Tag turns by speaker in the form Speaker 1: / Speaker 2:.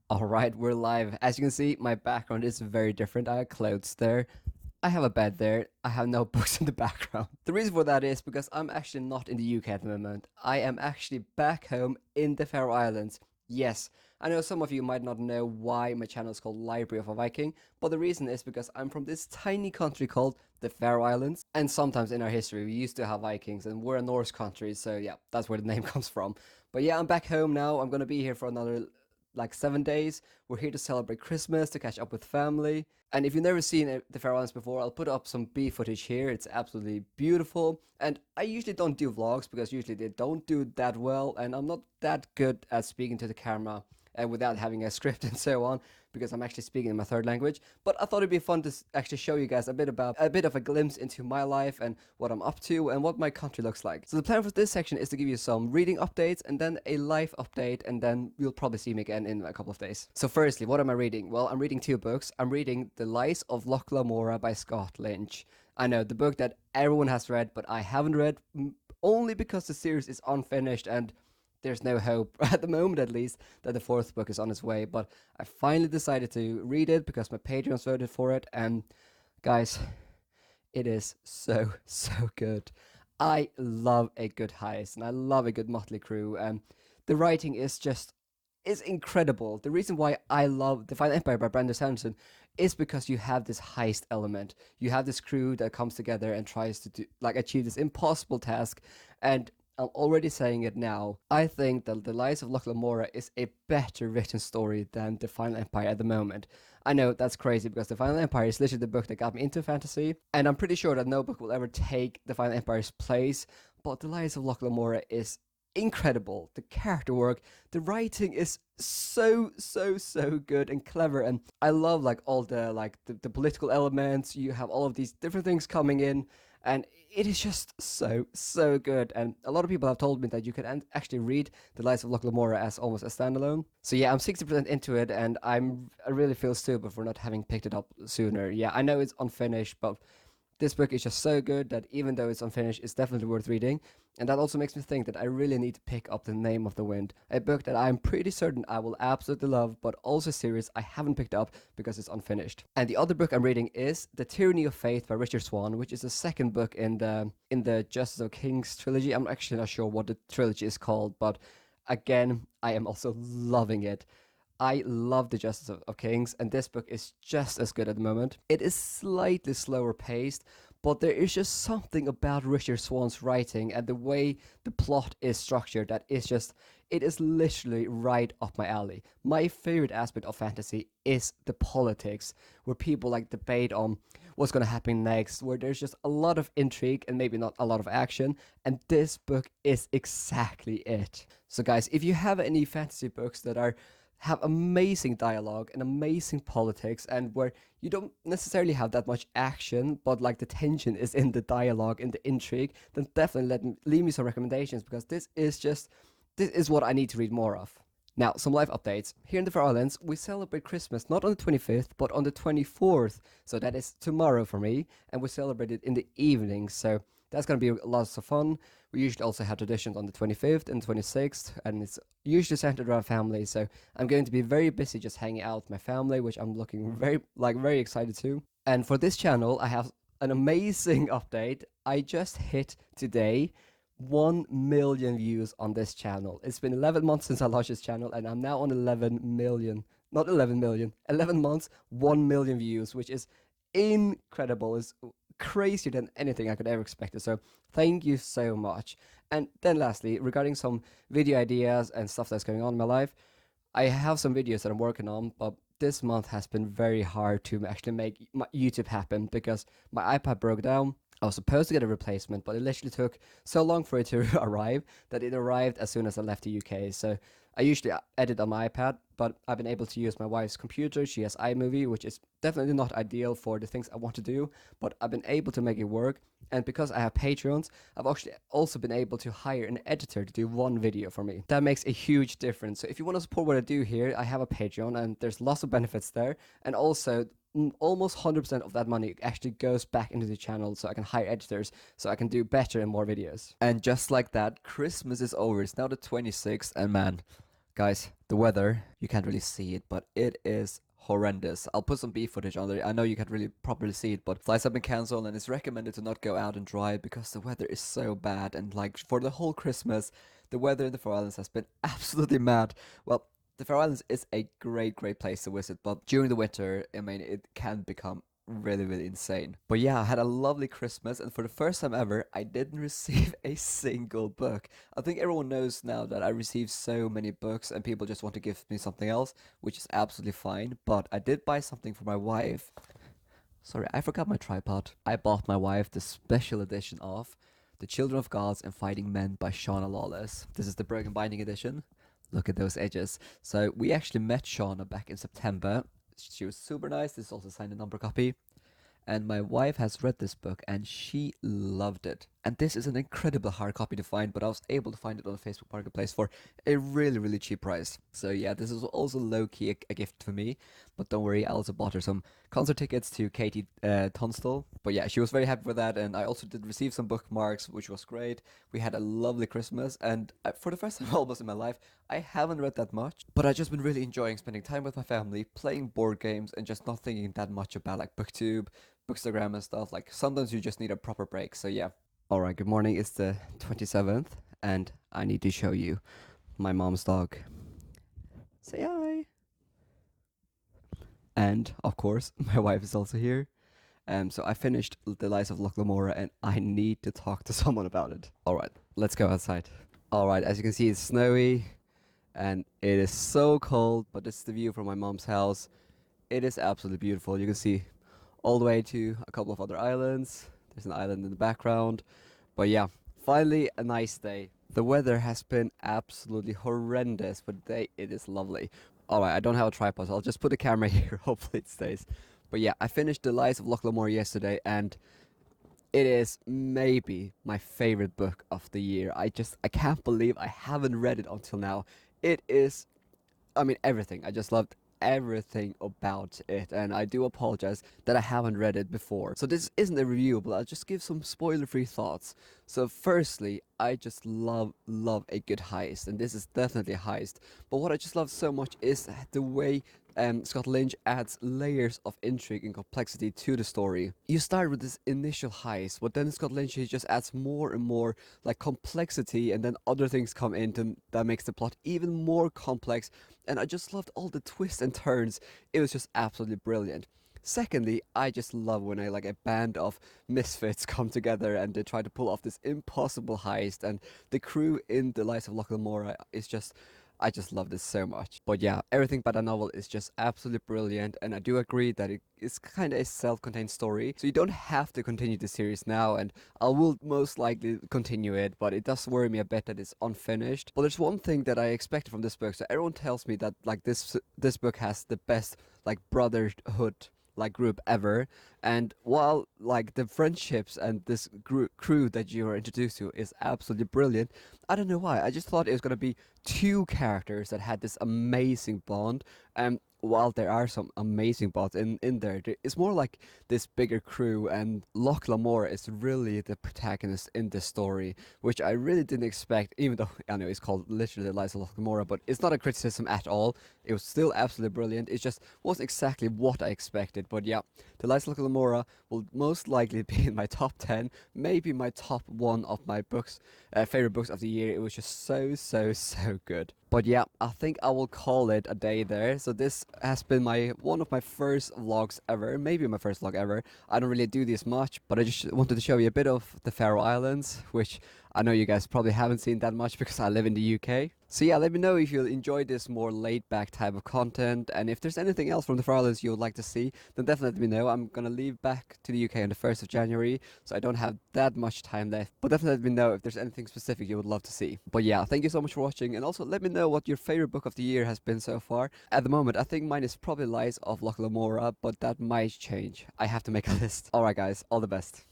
Speaker 1: Alright, we're live. As you can see, my background is very different. I have clothes there. I have a bed there. I have no books in the background. The reason for that is because I'm actually not in the UK at the moment. I am actually back home in the Faroe Islands. Yes, I know some of you might not know why my channel is called Library of a Viking, but the reason is because I'm from this tiny country called the Faroe Islands. And sometimes in our history, we used to have Vikings, and we're a Norse country, so yeah, that's where the name comes from. But yeah, I'm back home now. I'm gonna be here for another like 7 days. We're here to celebrate Christmas, to catch up with family. And if you've never seen the Faroe Islands before, I'll put up some B footage here. It's absolutely beautiful. And I usually don't do vlogs because usually they don't do that well, and I'm not that good at speaking to the camera without having a script and so on, because I'm actually speaking in my third language. But I thought it'd be fun to actually show you guys a bit of a glimpse into my life and what I'm up to and what my country looks like. So the plan for this section is to give you some reading updates and then a life update, and then you'll probably see me again in a couple of days. So firstly, what am I reading? Well, I'm reading two books. I'm reading The Lies of Loch Lamora by Scott Lynch. I know, the book that everyone has read, but I haven't read, only because the series is unfinished and there's no hope, at the moment at least, that the fourth book is on its way. But I finally decided to read it because my Patreons voted for it. And guys, it is so, so good. I love a good heist and I love a good motley crew. And the writing is incredible. The reason why I love The Final Empire by Brandon Sanderson is because you have this heist element. You have this crew that comes together and tries to achieve this impossible task. And I'm already saying it now. I think that The Lies of Loch Lamora is a better written story than The Final Empire at the moment. I know that's crazy because The Final Empire is literally the book that got me into fantasy, and I'm pretty sure that no book will ever take The Final Empire's place, but The Lies of Loch Lamora is incredible. The character work, the writing is so good and clever, and I love all the political elements. You have all of these different things coming in, and it is just so good. And a lot of people have told me that you can actually read The Lies of Loch Lamora as almost a standalone. So yeah, I'm 60% into it, and I really feel stupid for not having picked it up sooner. Yeah, I know it's unfinished, but this book is just so good that even though it's unfinished, it's definitely worth reading. And that also makes me think that I really need to pick up The Name of the Wind, a book that I'm pretty certain I will absolutely love, but also a series I haven't picked up because it's unfinished. And the other book I'm reading is The Tyranny of Faith by Richard Swan, which is the second book in the Justice of Kings trilogy. I'm actually not sure what the trilogy is called, but again, I am also loving it. I love the Justice of Kings, and this book is just as good at the moment. It is slightly slower paced, but there is just something about Richard Swan's writing and the way the plot is structured that is just, it is literally right up my alley. My favorite aspect of fantasy is the politics, where people debate on what's going to happen next, where there's just a lot of intrigue and maybe not a lot of action, and this book is exactly it. So guys, if you have any fantasy books that have amazing dialogue and amazing politics, and where you don't necessarily have that much action, but the tension is in the dialogue and the intrigue, then definitely leave me some recommendations, because this is what I need to read more of. Now, some live updates. Here in the Faroe Islands, we celebrate Christmas not on the 25th, but on the 24th. So that is tomorrow for me, and we celebrate it in the evening. So that's going to be lots of fun. We usually also have traditions on the 25th and 26th, and it's usually centered around family. So I'm going to be very busy just hanging out with my family, which I'm looking very excited to. And for this channel, I have an amazing update. I just hit today 1 million views on this channel. It's been 11 months since I launched this channel, and I'm now on 11 million. Not 11 million. 11 months, 1 million views, which is incredible. It's crazier than anything I could ever expect. So thank you so much. And then lastly, regarding some video ideas and stuff that's going on in my life, I have some videos that I'm working on, but this month has been very hard to actually make my YouTube happen because my iPad broke down. I was supposed to get a replacement, but it literally took so long for it to arrive that it arrived as soon as I left the UK. So I usually edit on my iPad, but I've been able to use my wife's computer. She has iMovie, which is definitely not ideal for the things I want to do, but I've been able to make it work. And because I have Patreons, I've actually also been able to hire an editor to do one video for me. That makes a huge difference. So if you want to support what I do here, I have a Patreon, and there's lots of benefits there. And also, almost 100% of that money actually goes back into the channel, so I can hire editors, so I can do better and more videos.
Speaker 2: And just like that, Christmas is over. It's now the 26th, and man, guys,
Speaker 1: The weather, you can't really see it, but it is horrendous. I'll put some beef footage on there. I know you can't really properly see it, but flights have been cancelled and it's recommended to not go out and drive because the weather is so bad. And like for the whole Christmas, the weather in the Faroe Islands has been absolutely mad. Well, the Faroe Islands is a great place to visit, but during the winter, I mean, it can become really insane. But yeah, I had a lovely Christmas, and for the first time ever, I didn't receive a single book. I think everyone knows now that I receive so many books, and people just want to give me something else, which is absolutely fine. But I did buy something for my wife. Sorry, I forgot my tripod. I bought my wife the special edition of The Children of Gods and Fighting Men by Shauna Lawless. This is the broken binding edition. Look at those edges. So we actually met Shauna back in September. She was super nice. This is also signed a number copy. And my wife has read this book and she loved it. And this is an incredible hard copy to find, but I was able to find it on the Facebook Marketplace for a really cheap price. So yeah, this is also low-key a gift for me. But don't worry, I also bought her some concert tickets to Katie Tunstall. But yeah, she was very happy with that, and I also did receive some bookmarks, which was great. We had a lovely Christmas, and for the first time almost in my life, I haven't read that much. But I've just been really enjoying spending time with my family, playing board games, and just not thinking that much about like BookTube, Bookstagram and stuff. Like sometimes you just need a proper break, so yeah. Alright, good morning. It's the 27th, and I need to show you my mom's dog. Say hi! And, of course, my wife is also here. So I finished The Lies of Loch Lamora, and I need to talk to someone about it. Alright, let's go outside. Alright, as you can see, it's snowy, and it is so cold, but this is the view from my mom's house. It is absolutely beautiful. You can see all the way to a couple of other islands. There's an island in the background. But yeah, finally a nice day. The weather has been absolutely horrendous, but today it is lovely. Alright, I don't have a tripod, so I'll just put the camera here. Hopefully it stays. But yeah, I finished The Lies of Loch Lamora yesterday, and it is maybe my favorite book of the year. I can't believe I haven't read it until now. It is, I mean, everything. I just loved everything about it, and I do apologize that I haven't read it before. So this isn't a review, but I'll just give some spoiler-free thoughts. So firstly, I just love a good heist, and this is definitely a heist. But what I just love so much is the way Scott Lynch adds layers of intrigue and complexity to the story. You start with this initial heist, but then Scott Lynch he just adds more and more like complexity, and then other things come in that makes the plot even more complex. And I just loved all the twists and turns. It was just absolutely brilliant. Secondly, I just love when a band of misfits come together and they try to pull off this impossible heist, and the crew in The Lies of Loch Lamora is just, I just love this so much. But yeah, everything about the novel is just absolutely brilliant, and I do agree that it is kind of a self-contained story, so you don't have to continue the series now, and I will most likely continue it, but it does worry me a bit that it's unfinished. But there's one thing that I expected from this book. So everyone tells me that like this book has the best like brotherhood like group ever, and while like the friendships and this crew that you are introduced to is absolutely brilliant, I don't know why I just thought it was going to be two characters that had this amazing bond. And while there are some amazing bonds in there, it's more like this bigger crew, and Loch Lamora is really the protagonist in this story, which I really didn't expect, even though I know it's called literally The Lies of Loch Lamora, but it's not a criticism at all. It was still absolutely brilliant. It just wasn't exactly what I expected. But yeah, The Lies of Loch Lamora will most likely be in my top 10, maybe my top one of my books, favorite books of the year. It was just so good. But yeah, I think I will call it a day there. So this has been one of my first vlogs ever, maybe my first vlog ever. I don't really do this much, but I just wanted to show you a bit of the Faroe Islands, which I know you guys probably haven't seen that much because I live in the UK. So yeah, let me know if you enjoy this more laid-back type of content, and if there's anything else from the Faroe Islands you would like to see, then definitely let me know. I'm gonna leave back to the UK on the 1st of January, so I don't have that much time left, but definitely let me know if there's anything specific you would love to see. But yeah, thank you so much for watching, and also let me know what your favorite book of the year has been so far. At the moment, I think mine is probably Lies of Loch Lamora, but that might change. I have to make a list. Alright guys, all the best.